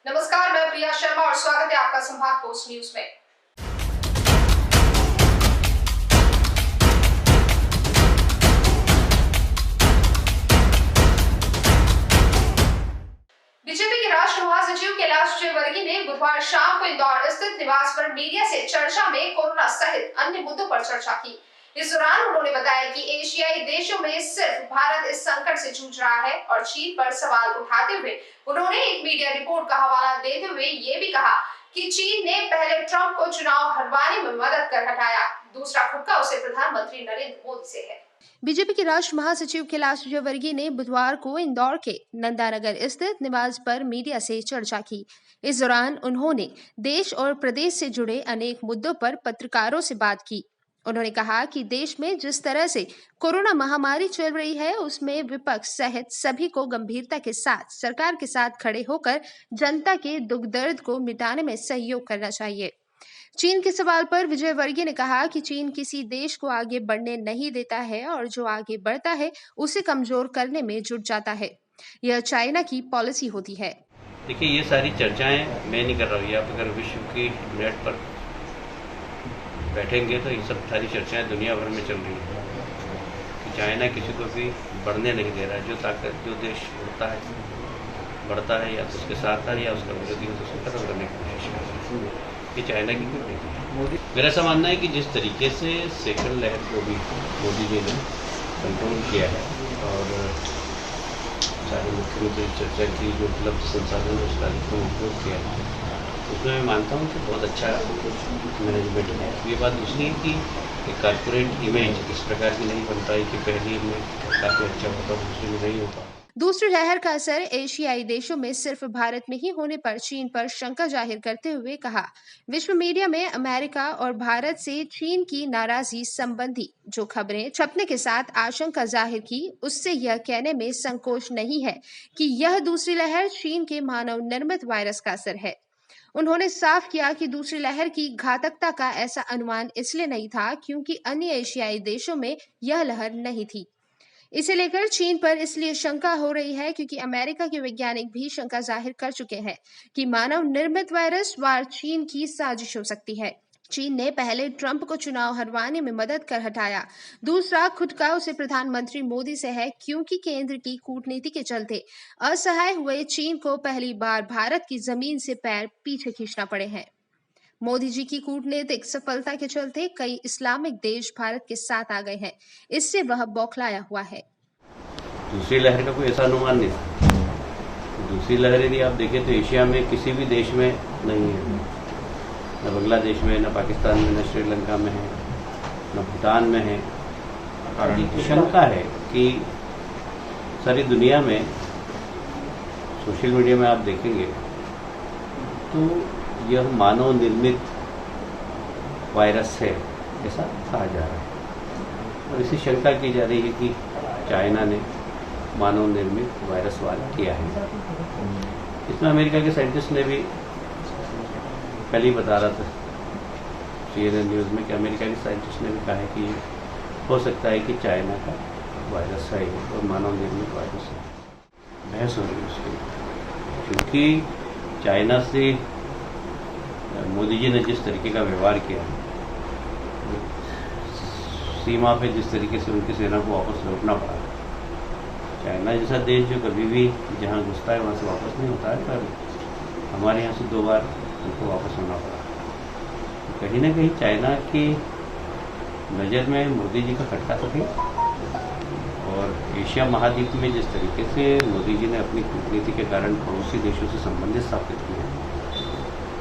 नमस्कार, मैं प्रिया शर्मा और स्वागत है आपका संभाग पोस्ट न्यूज में। बीजेपी के राष्ट्रीय महासचिव कैलाश विजयवर्गीय ने बुधवार शाम को इंदौर स्थित निवास पर मीडिया से चर्चा में कोरोना सहित अन्य मुद्दों पर चर्चा की। इस दौरान उन्होंने बताया कि एशियाई देशों में सिर्फ भारत इस संकट से जूझ रहा है और चीन पर सवाल उठाते हुए उन्होंने एक मीडिया रिपोर्ट का हवाला देते हुए ये भी कहा कि चीन ने पहले ट्रंप को चुनाव हरवाने में मदद कर हटाया, दूसरा खुटका उसे प्रधानमंत्री नरेंद्र मोदी से है। बीजेपी के राष्ट्रीय महासचिव कैलाश विजयवर्गीय ने बुधवार को इंदौर के नंदानगर स्थित निवास पर मीडिया से चर्चा की। इस दौरान उन्होंने देश और प्रदेश से जुड़े अनेक मुद्दों पर पत्रकारों से बात की। उन्होंने कहा कि देश में जिस तरह से कोरोना महामारी चल रही है उसमें विपक्ष सहित सभी को गंभीरता के साथ सरकार के साथ खड़े होकर जनता के दुख दर्द को मिटाने में सहयोग करना चाहिए। चीन के सवाल पर विजयवर्गीय ने कहा कि चीन किसी देश को आगे बढ़ने नहीं देता है और जो आगे बढ़ता है उसे कमजोर करने में जुट जाता है। यह चाइना की पॉलिसी होती है। देखिए, ये सारी चर्चाएं मैं नहीं कर रहा हूँ। आप अगर विश्व की नेट पर बैठेंगे तो ये सब सारी चर्चाएं दुनिया भर में चल रही हैं कि चाइना किसी को भी बढ़ने नहीं दे रहा है। जो ताकत जो देश बढ़ता है या तो उसके साथ है या उसका विरोधी हो तो उसको खत्म करने की कोशिश कर रहा है। ये चाइना की कोई नहीं है। मेरा ऐसा मानना है कि जिस तरीके से सेकंड लहर को भी मोदी जी ने कंट्रोल किया है और सारे मुख्यमंत्री चर्चा की जो उपलब्ध संसाधन है उसका उपयोग किया है, उसमें मैं मानता हूँ कि बहुत अच्छा मैनेजमेंट है। ये बात दूसरी है कि कॉर्पोरेट इमेज इस प्रकार की नहीं बनता है कि पहली में काफ़ी अच्छा होता है, दूसरी में नहीं होता। दूसरी लहर का असर एशियाई देशों में सिर्फ भारत में ही होने पर चीन पर शंका जाहिर करते हुए कहा, विश्व मीडिया में अमेरिका और भारत से चीन की नाराजगी संबंधी जो खबरें छपने के साथ आशंका जाहिर की, उससे यह कहने में संकोच नहीं है कि यह दूसरी लहर चीन के मानव निर्मित वायरस का असर है। उन्होंने साफ किया कि दूसरी लहर की घातकता का ऐसा अनुमान इसलिए नहीं था क्योंकि अन्य एशियाई देशों में यह लहर नहीं थी। इसे लेकर चीन पर इसलिए शंका हो रही है क्योंकि अमेरिका के वैज्ञानिक भी शंका जाहिर कर चुके हैं कि मानव निर्मित वायरस वार चीन की साजिश हो सकती है। चीन ने पहले ट्रंप को चुनाव हरवाने में मदद कर हटाया, दूसरा खुटका उसे प्रधानमंत्री मोदी से है क्योंकि केंद्र की कूटनीति के चलते असहाय हुए चीन को पहली बार भारत की जमीन से पैर पीछे खींचना पड़े हैं। मोदी जी की कूटनीतिक सफलता के चलते कई इस्लामिक देश भारत के साथ आ गए हैं, इससे वह बौखलाया हुआ है। दूसरी लहर का कोई ऐसा अनुमान नहीं था। दूसरी लहर यदि आप देखें तो एशिया में किसी भी देश में नहीं है, न बांग्लादेश में, न पाकिस्तान में, न श्रीलंका में है, न भूटान में है। और शंका है कि सारी दुनिया में सोशल मीडिया में आप देखेंगे तो यह मानव निर्मित वायरस है ऐसा कहा जा रहा है और इसी शंका की जा रही है कि चाइना ने मानव निर्मित वायरस वाला किया है। इसमें अमेरिका के साइंटिस्ट ने भी कल ही बता रहा था CNN न्यूज़ में कि अमेरिका के साइंटिस्ट ने भी कहा है कि हो सकता है कि चाइना का वायरस है और मानव निर्मित वायरस है। बहस हो रही है उसकी, क्योंकि चाइना से मोदी जी ने जिस तरीके का व्यवहार किया, सीमा पे जिस तरीके से उनकी सेना को वापस लौटना पड़ा। चाइना जैसा देश जो कभी भी जहाँ घुसता है वहाँ से वापस नहीं होता है, पर हमारे यहाँ से 2 बार उनको वापस होना पड़ा। तो कहीं ना कहीं चाइना की नज़र में मोदी जी का खटका तो है। और एशिया महाद्वीप में जिस तरीके से मोदी जी ने अपनी कूटनीति के कारण पड़ोसी देशों से संबंध स्थापित किए,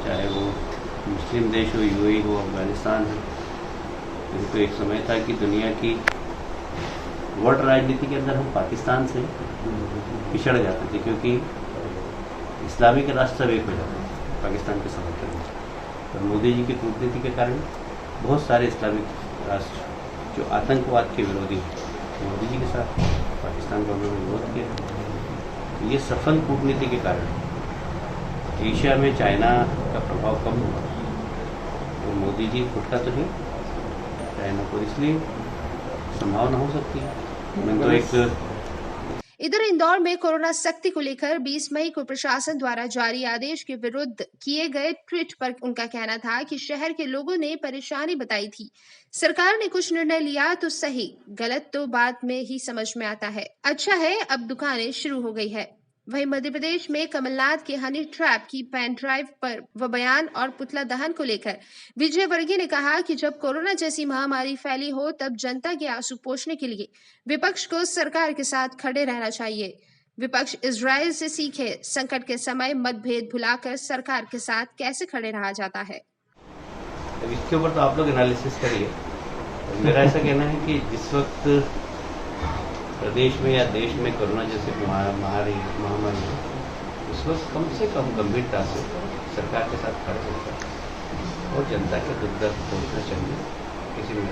चाहे वो मुस्लिम देश हो, UAE हो, अफगानिस्तान हो, तो एक समय था कि दुनिया की वर्ल्ड राजनीति के अंदर हम पाकिस्तान से पिछड़ जाते थे क्योंकि इस्लामिक राष्ट्र सब एक हो जाते थे पाकिस्तान के समर्थन में। तो मोदी जी की कूटनीति के कारण बहुत सारे इस्लामिक राष्ट्र जो आतंकवाद के विरोधी मोदी जी के साथ पाकिस्तान का उन्होंने विरोध किया। ये सफल कूटनीति के कारण एशिया में चाइना का प्रभाव कम हुआ। तो मोदी जी खुटका तो है चाइना को, इसलिए संभावना हो सकती है। मैं तो इधर इंदौर में कोरोना सख्ती को लेकर 20 मई को प्रशासन द्वारा जारी आदेश के विरुद्ध किए गए ट्वीट पर उनका कहना था कि शहर के लोगों ने परेशानी बताई थी। सरकार ने कुछ निर्णय लिया तो सही, गलत तो बाद में ही समझ में आता है। अच्छा है अब दुकानें शुरू हो गई है। वहीं मध्य प्रदेश में कमलनाथ के हनी ट्रैप की पेन ड्राइव पर व बयान और पुतला दहन को लेकर विजय वर्गीय ने कहा कि जब कोरोना जैसी महामारी फैली हो तब जनता के आंसू पोंछने के लिए विपक्ष को सरकार के साथ खड़े रहना चाहिए। विपक्ष इजराइल से सीखे, संकट के समय मतभेद भुलाकर सरकार के साथ कैसे खड़े रहा जाता है। अब इसके ऊपर तो आप लोग एनालिसिस करिए। मेरा ऐसा कहना है कि जिस वक्त प्रदेश में या देश में कोरोना जैसे महामारी है, उस वक्त कम से कम गंभीरता से सरकार के साथ खड़े होकर और जनता के दुख दर्द पहुंचना चाहिए किसी भी।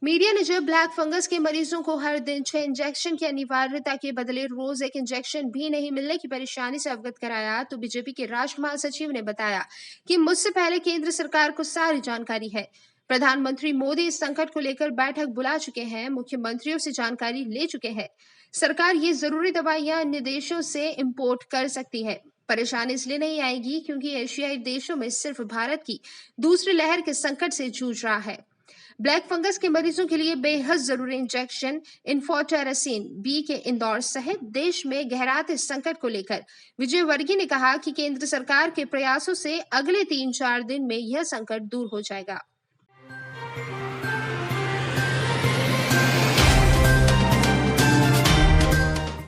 मीडिया ने जब ब्लैक फंगस के मरीजों को हर दिन 6 इंजेक्शन की अनिवार्यता के बदले रोज 1 इंजेक्शन भी नहीं मिलने की परेशानी से अवगत कराया तो बीजेपी के राष्ट्र महासचिव ने बताया कि मुझसे पहले केंद्र सरकार को सारी जानकारी है। प्रधानमंत्री मोदी इस संकट को लेकर बैठक बुला चुके हैं, मुख्यमंत्रियों से जानकारी ले चुके हैं। सरकार ये जरूरी दवाइयां अन्य देशों से इंपोर्ट कर सकती है। परेशानी इसलिए नहीं आएगी क्योंकि एशियाई देशों में सिर्फ भारत की दूसरी लहर के संकट से जूझ रहा है। ब्लैक फंगस के मरीजों के लिए बेहद जरूरी इंजेक्शन इन्फोटेरासिन बी के इंदौर सहित देश में गहराते संकट को लेकर विजय वर्गीय ने कहा कि केंद्र सरकार के प्रयासों से अगले 3-4 दिन में यह संकट दूर हो जाएगा।